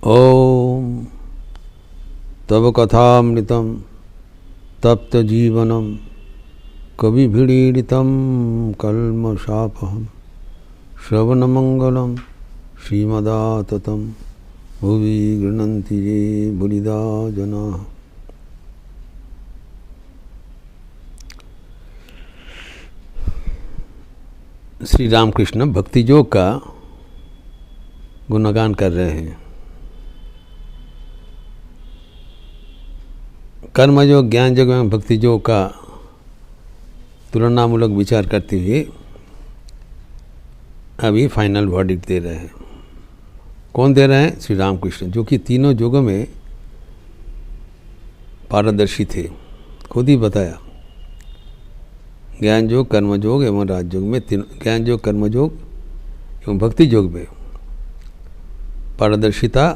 ओम तव कथामृतं तप्त जीवनम कविभिडीडितं कल्मषापहं श्रवणमंगलं श्रीमदाततं भुवि गृह्णन्ति ये बुलिदा जनाः। श्री रामकृष्ण भक्ति योग का गुणगान कर रहे हैं। कर्म योग, ज्ञान योग एवं भक्ति योग का तुलनामूलक विचार करते हुए अभी फाइनल वर्डिक्ट दे रहे हैं। कौन दे रहे हैं? श्री रामकृष्ण, जो कि तीनों योगों में पारदर्शी थे। खुद ही बताया, ज्ञान योग, कर्म योग एवं राज योग में ज्ञान योग, कर्म योग एवं भक्ति योग में पारदर्शिता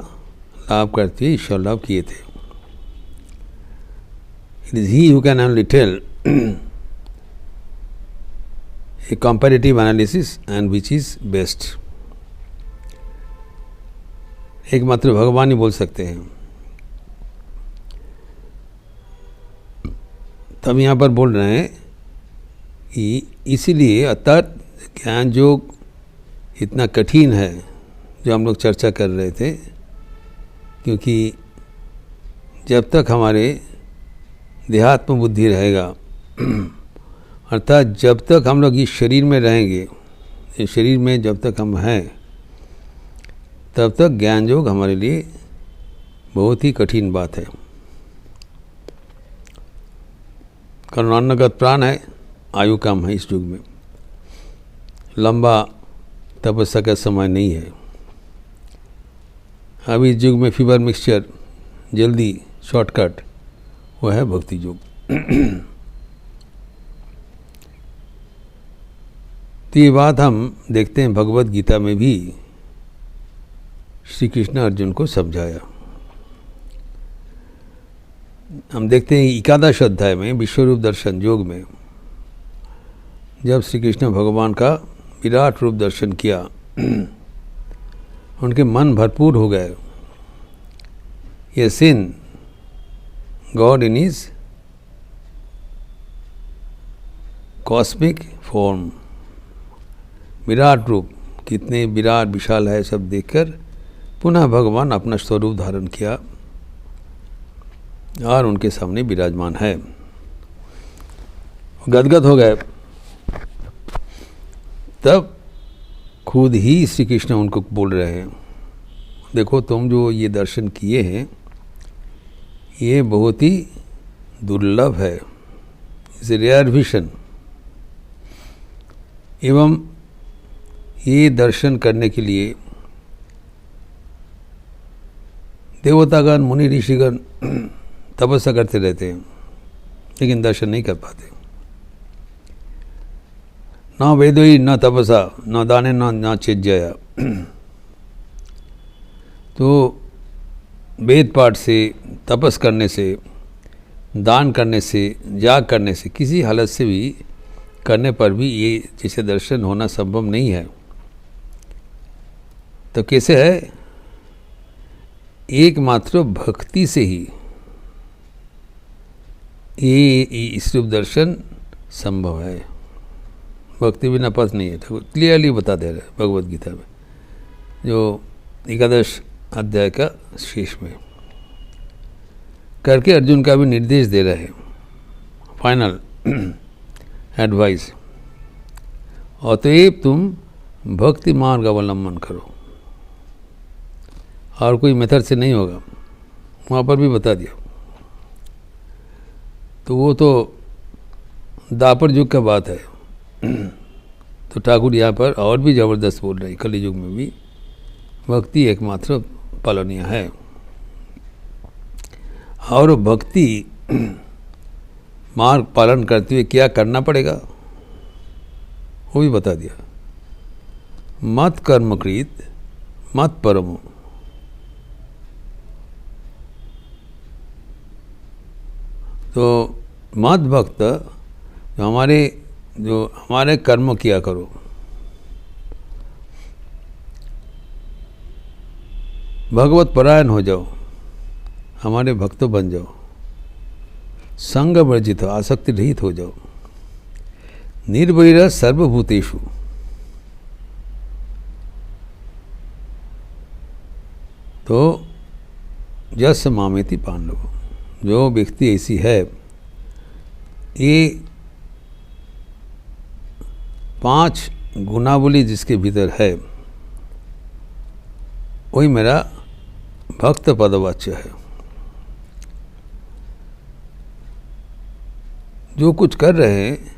लाभ करते हुए ईश्वर लाभ किए थे। It is he who can only tell a comparative analysis and which is best. एकमात्र भगवान ही बोल सकते हैं। तब यहाँ पर बोल रहे हैं कि इसीलिए अर्थात ज्ञान योग इतना कठिन है जो हम लोग चर्चा कर रहे थे, क्योंकि जब तक हमारे देहात्म बुद्धि रहेगा, अर्थात जब तक हम लोग इस शरीर में रहेंगे, इस शरीर में जब तक हम हैं, तब तक ज्ञान योग हमारे लिए बहुत ही कठिन बात है। कारण अन्नगत प्राण है, आयु कम है इस युग में, लंबा तपस्या का समय नहीं है। अब इस युग में फीवर मिक्सचर, जल्दी शॉर्टकट, वह है भक्ति योग। तो ये बात हम देखते हैं भगवत गीता में भी श्री कृष्ण अर्जुन को समझाया। हम देखते हैं 11 अध्याय में विश्वरूप दर्शन योग में जब श्री कृष्ण भगवान का विराट रूप दर्शन किया, उनके मन भरपूर हो गए। ये scene God in his cosmic form, विराट रूप, कितने विराट विशाल है सब देखकर पुनः भगवान अपना स्वरूप धारण किया और उनके सामने विराजमान है। गदगद हो गए। तब खुद ही श्री कृष्ण उनको बोल रहे हैं, देखो तुम जो ये दर्शन किए हैं ये बहुत ही दुर्लभ है, इस रेयर विशन, एवं ये दर्शन करने के लिए देवतागण, मुनि, ऋषिगण तपस्या करते रहते हैं, लेकिन दर्शन नहीं कर पाते। न वेदोई न तपसा न दाने न चिज्जया। तो वेद पाठ से, तपस करने से, दान करने से, याग करने से, किसी हालत से भी करने पर भी ये जैसे दर्शन होना संभव नहीं है। तो कैसे है? एकमात्र भक्ति से ही ये इस रूप दर्शन संभव है। भक्ति बिना पथ नहीं है। तो क्लियरली बता दे रहे भगवत गीता में, जो 11 अध्याय का शेष में करके अर्जुन का भी निर्देश दे रहे हैं, फाइनल एडवाइस। अतएव तुम भक्ति मार्ग अवलंबन करो, और कोई मेथड से नहीं होगा, वहाँ पर भी बता दिया। तो वो तो दापर युग का बात है। तो ठाकुर यहाँ पर और भी ज़बरदस्त बोल रहे हैं, कली युग में भी भक्ति एकमात्र पालनीय है। और भक्ति मार्ग पालन करते हुए क्या करना पड़ेगा वो भी बता दिया। मत कर्मकृत मत परमो। तो मत भक्त जो हमारे कर्म किया करो, भगवत परायण हो जाओ, हमारे भक्त बन जाओ, संग वर्जित हो, आसक्ति रहित हो जाओ, निर्वैर सर्वभूतेषु, तो जस मामेति पांडव, जो व्यक्ति ऐसी है, ये 5 गुणावली जिसके भीतर है, वही मेरा भक्त पदवाच्य है। जो कुछ कर रहे हैं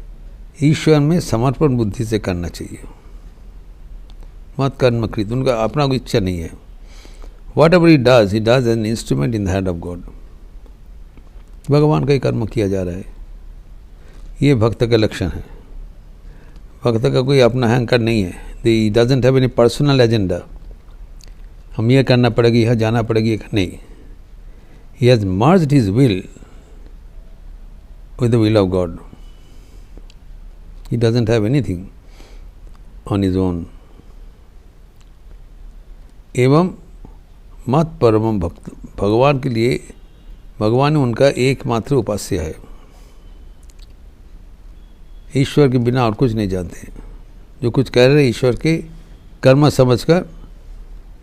ईश्वर में समर्पण बुद्धि से करना चाहिए, मत कर्मकृत, उनका अपना कोई इच्छा नहीं है। What ever he does an instrument in the hand of God, भगवान का ही कर्म किया जा रहा है। ये भक्त का लक्षण है। भक्त का कोई अपना अहंकार नहीं है, he doesn't have any personal agenda, हम ये करना पड़ेगी, यहाँ जाना पड़ेगी, नहीं। He has merged his will with the will of God. He doesn't have anything on his own. एवं मत परमम भक्त, भगवान के लिए भगवान उनका एकमात्र उपास्य है। ईश्वर के बिना और कुछ नहीं जानते। जो कुछ कह रहे हैं ईश्वर के कर्म समझकर,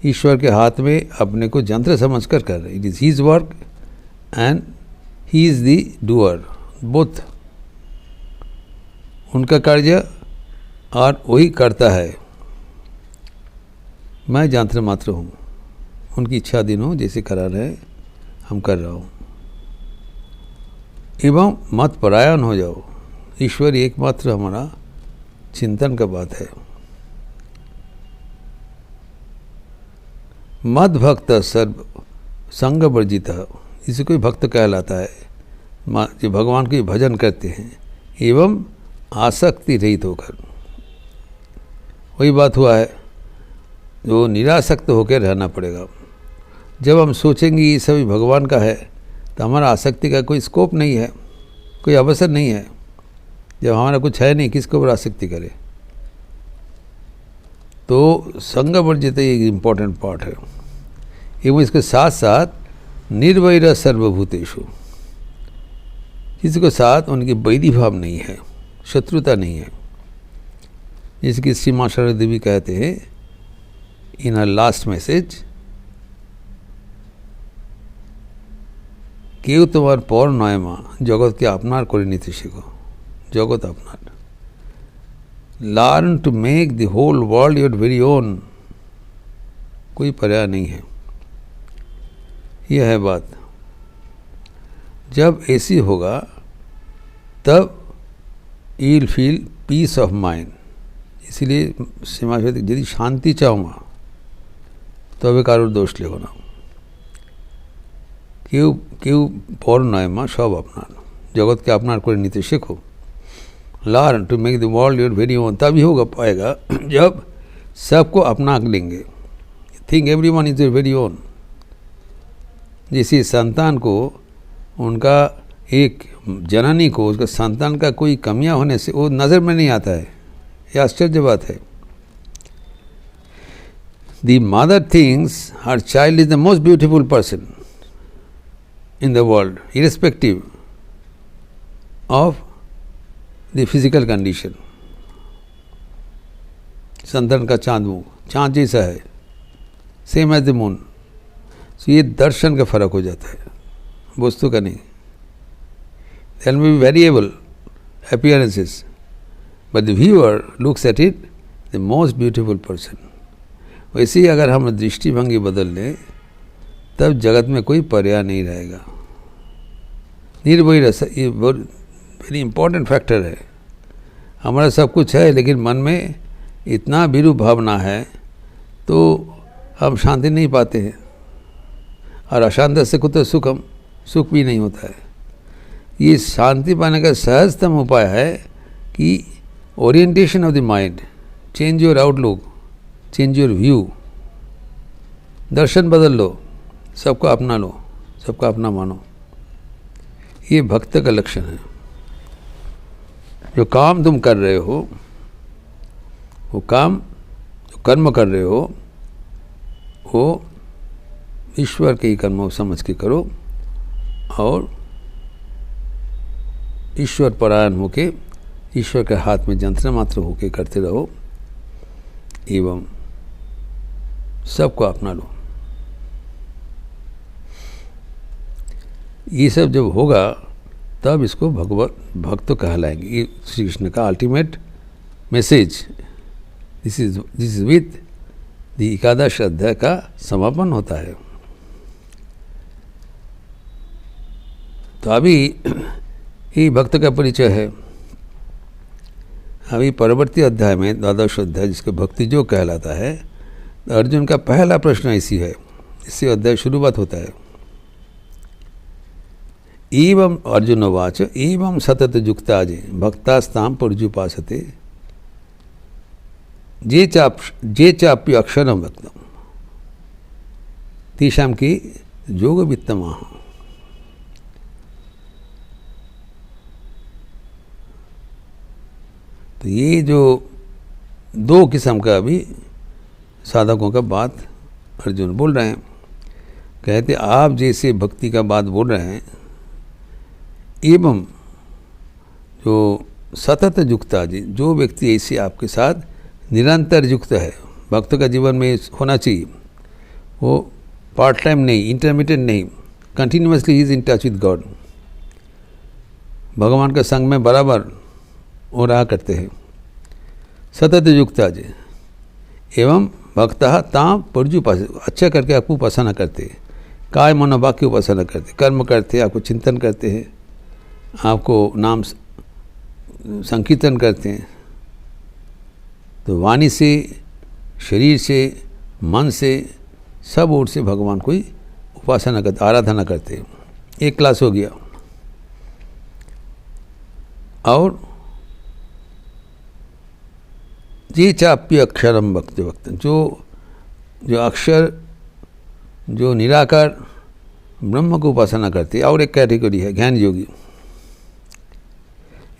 ईश्वर के हाथ में अपने को यंत्र समझकर कर रहे। It is his work and he is the doer, both. उनका कार्य और वही करता है, मैं यंत्र मात्र हूँ। उनकी इच्छाधीन हूँ, जैसे करा रहे हम कर रहा हूँ। एवं मत परायण हो जाओ, ईश्वर एकमात्र हमारा चिंतन का बात है। मद भक्त सर्व संग वर्जित, इसे कोई भक्त कहलाता है जो भगवान के भजन करते हैं, एवं आसक्ति रहित होकर। वही बात हुआ है, जो निरासक्त होकर रहना पड़ेगा। जब हम सोचेंगे ये सभी भगवान का है, तो हमारा आसक्ति का कोई स्कोप नहीं है, कोई अवसर नहीं है। जब हमारा कुछ है नहीं, किसके ऊपर आसक्ति करे। तो संग वर्जित एक इम्पॉर्टेंट पार्ट है। एवं इसके साथ साथ निर्वैर सर्वभूतेषु, किसी के साथ उनकी वैरी भाव नहीं है, शत्रुता नहीं है। जिसकी श्री मां शारदा देवी कहते हैं इन हर लास्ट मैसेज, কেউ তোমার পর নয় মা, জগৎকে আপনার করে নিতে শেখো, জগৎ আপনার। Learn to make the whole world your very own, कोई पर्याय नहीं है। यह है बात। जब ऐसी होगा तब you will feel peace of mind. इसलिए सीमाशत यदि शांति चाहूँगा तबे कारोर दोष लेगो ना। কেউ পর নয় মা, সব আপনার, জগৎকে আপনার করে নিতে শেখো। Learn to make the world your very own, तभी होगा पाएगा जब सबको अपना लेंगे। Think everyone is your very own. जैसे संतान को उनका एक जननी को उसका संतान का कोई कमियां होने से वो नज़र में नहीं आता है, ये आश्चर्य बात है। The mother things her child is the most beautiful person in the world, irrespective of the physical condition. संतान का चांद मुँह चांद जैसा है, सेम एज द मून। सो ये दर्शन का फर्क हो जाता है, वस्तु का नहीं। There may be variable appearances, but the viewer looks at it the most beautiful person. वैसे ही अगर हम दृष्टिभंगी बदल लें तब जगत में कोई पर्याय नहीं रहेगा। निर्वैर, ये वेरी इंपॉर्टेंट फैक्टर है। हमारा सब कुछ है लेकिन मन में इतना विरूप भावना है तो हम शांति नहीं पाते हैं। और अशांत से कुछ सुख भी नहीं होता है। ये शांति पाने का सहजतम उपाय है कि orientation of the mind, change your outlook, change your view. दर्शन बदल लो, सबको अपना लो, सबका अपना मानो। ये भक्त का लक्षण है। जो काम तुम कर रहे हो, वो काम जो कर्म कर रहे हो, वो ईश्वर के ही कर्मों समझ के करो और ईश्वर परायण होके ईश्वर के हाथ में यंत्र मात्र होके करते रहो एवं सबको अपना लो। ये सब जब होगा तब इसको भगवत भक्त कहलाएंगे। ये श्री कृष्ण का ultimate message. This is with the एकादश अध्याय का समापन होता है। तो अभी ये भक्त का परिचय है। अभी परवर्ती अध्याय में द्वादश अध्याय जिसके भक्ति जो कहलाता है, अर्जुन का पहला प्रश्न ऐसी है, इससे अध्याय शुरुआत होता है। एवं अर्जुन उवाच एवं सतत युक्ताजे भक्तास्तां पर्युपासते जे चाप्य अक्षरम वक्तम तेषां की योग वित्तमाः। तो ये जो दो किस्म का अभी साधकों का बात अर्जुन बोल रहे हैं। कहते आप जैसे भक्ति का बात बोल रहे हैं, एवं जो सतत युक्ता जी, जो व्यक्ति ऐसे आपके साथ निरंतर युक्त है, भक्त का जीवन में होना चाहिए, वो पार्ट टाइम नहीं, इंटरमीडिएट नहीं, continuously he is in touch with God, भगवान के संग में बराबर वो रहा करते हैं। सतत युक्ता जी एवं भक्ता ताम पर्युपास, अच्छा करके आपको उपासना करते हैं, काय मनोवाक्य उपासना करते, कर्म करते, आपको चिंतन करते हैं, आपको नाम संकीर्तन करते हैं। तो वाणी से, शरीर से, मन से, सब ओर से भगवान को ही उपासना करते, आराधना करते हैं। एक क्लास हो गया। और ये चाप्य अक्षरम वक्त वक्त, जो अक्षर, जो निराकार ब्रह्म को उपासना करते हैं। और एक कैटेगरी है ज्ञान योगी।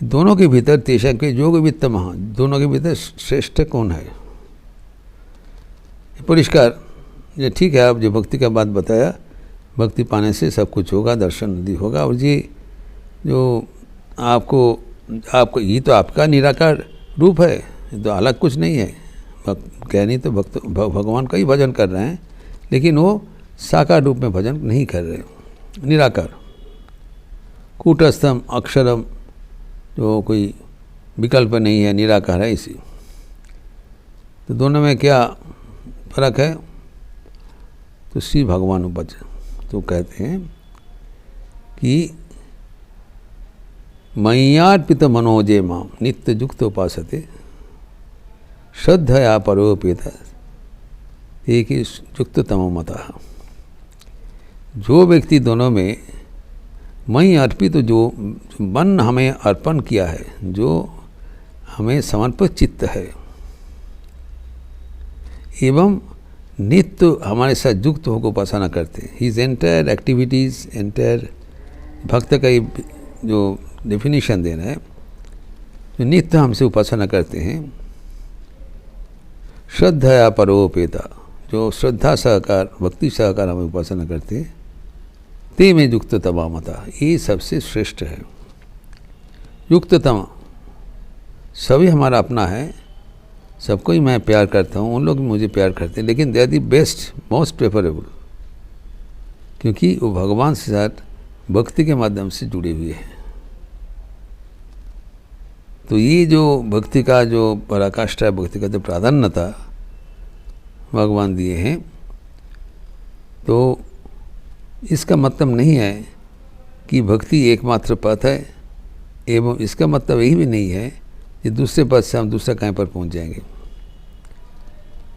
दोनों के भीतर तेषां के योग वित्तमः, दोनों के भीतर श्रेष्ठ कौन है? परिष्कार। ये ठीक है, आप जो भक्ति का बात बताया, भक्ति पाने से सब कुछ होगा, दर्शन नदी होगा। और ये जो आपको ये तो आपका निराकार रूप है, ये तो अलग कुछ नहीं है। ज्ञानी तो भगवान का ही भजन कर रहे हैं, लेकिन वो साकार रूप में भजन नहीं कर रहे, निराकार कूटस्थम अक्षरम, जो कोई विकल्प नहीं है, निराकार है। इसी तो दोनों में क्या फर्क है? तो श्री भगवान उपज तो कहते हैं कि मय्यार्पित मनोजे माम नित्य युक्त उपासते श्रद्धया परोपेत एक युक्ततमो मतः। जो व्यक्ति दोनों में मई अर्पित, जो मन हमें अर्पण किया है, जो हमें समर्पित चित्त है, एवं नित्य हमारे साथ युक्त होकर उपासना करते हैं। हिज एंटायर एक्टिविटीज़, एंटायर भक्त का जो डेफिनेशन देना है, जो नित्य हमसे उपासना करते हैं। श्रद्धया परोपेता, जो श्रद्धा सहकार, भक्ति सहकार हमें उपासना करते हैं, ते में युक्ततमा मता, ये सबसे श्रेष्ठ है। युक्ततमा, सभी हमारा अपना है, सबको ही मैं प्यार करता हूँ, उन लोग भी मुझे प्यार करते हैं, लेकिन they are the best, most preferable, क्योंकि वो भगवान के साथ भक्ति के माध्यम से जुड़े हुए हैं। तो ये जो भक्ति का जो पराकाष्ठा है, भक्ति का जो प्राधान्यता भगवान दिए हैं, तो इसका मतलब नहीं है कि भक्ति एकमात्र पथ है, एवं इसका मतलब यही भी नहीं है कि दूसरे पद से हम दूसरा कहीं पर पहुंच जाएंगे।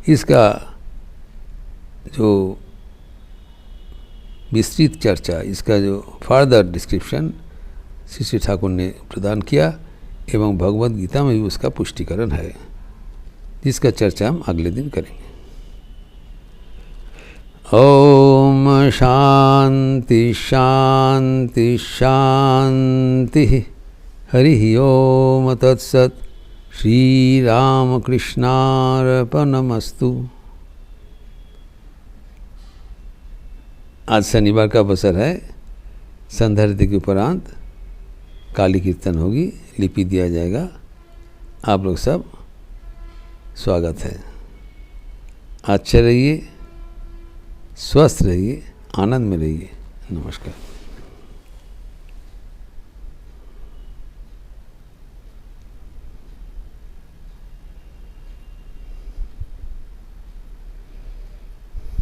इसका जो विस्तृत चर्चा, इसका जो फर्दर डिस्क्रिप्शन श्री ठाकुर ने प्रदान किया, एवं भगवद गीता में भी उसका पुष्टिकरण है, जिसका चर्चा हम अगले दिन करेंगे। ओम शांति शांति शांति। हरि ओम तत्सत। श्री राम कृष्णार्पणमस्तु। आज शनिवार का अवसर है, संध्या आरती के उपरांत काली कीर्तन होगी, लिपि दिया जाएगा। आप लोग सब स्वागत है। अच्छे रहिए, स्वस्थ रहिए, आनंद में रहिए। नमस्कार।